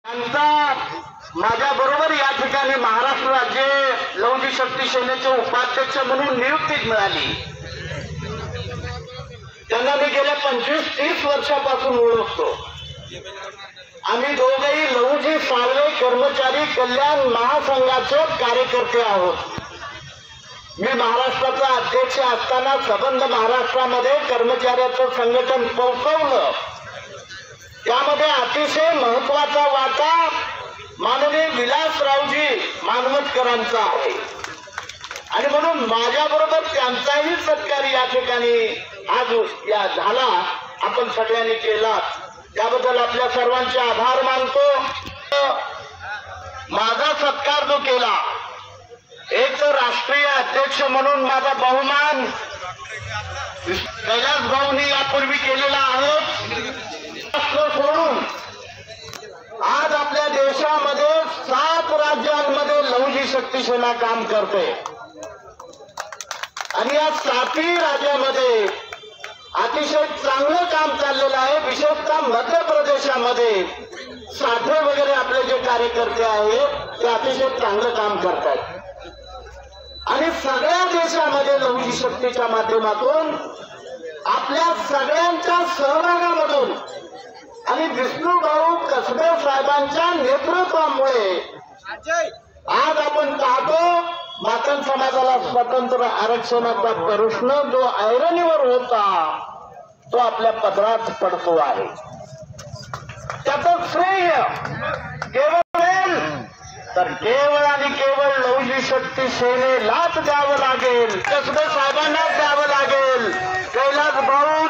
माझ्या बरोबर या ठिकाणी महाराष्ट्र राज्य लवजी शक्ती सेनेचे उपाध्यक्ष म्हणून नियुक्ती मिळाली। त्यांना मी गेल्या 25-30 वर्षापासून ओळखतो। आम्ही दोघेही लवजी साळवे कर्मचारी कल्याण महासंघाचे कार्यकर्ते आहोत। मी महाराष्ट्राचा अध्यक्ष असताना संबंध महाराष्ट्रामध्ये कर्मचाऱ्याचं संघटन पोहोचवलं। त्यामध्ये अतिशय महत्वाचा वाटा माननीय विलासरावजी मानवतकरांचा आहे आणि म्हणून माझ्याबरोबर त्यांचाही सत्कार या ठिकाणी आज या झाला आपण सगळ्यांनी केला। त्याबद्दल आपल्या सर्वांचे आभार मानतो। माझा सत्कार जो केला एक तर राष्ट्रीय अध्यक्ष म्हणून माझा बहुमान कैलास भाऊंनी यापूर्वी केलेला आहे। सोडून आज आपल्या देशामध्ये 7 राज्यांमध्ये लवजी शक्ती सेना काम करते आणि या 7ही राज्यामध्ये अतिशय चांगलं काम चाललेलं आहे। विशेषतः मध्य प्रदेशामध्ये साठे वगैरे आपले जे कार्यकर्ते आहेत ते अतिशय चांगलं काम करतात आणि सगळ्या देशामध्ये लवजी शक्तीच्या माध्यमातून आपल्या सगळ्यांच्या सहभागामधून आणि विष्णुभाऊ कसबे साहेबांच्या नेतृत्वामुळे आज आपण पाहतो मातंग समाजाला स्वतंत्र आरक्षणाचा प्रश्न जो ऐरणीवर होता तो आपल्या पदरात पडतो आहे। त्याचं श्रेय केवळ तर केवळ आणि केवळ लवजी शक्ती सेनेलाच द्यावं लागेल, कसबे साहेबांनाच द्यावं लागेल। कैलास भाऊ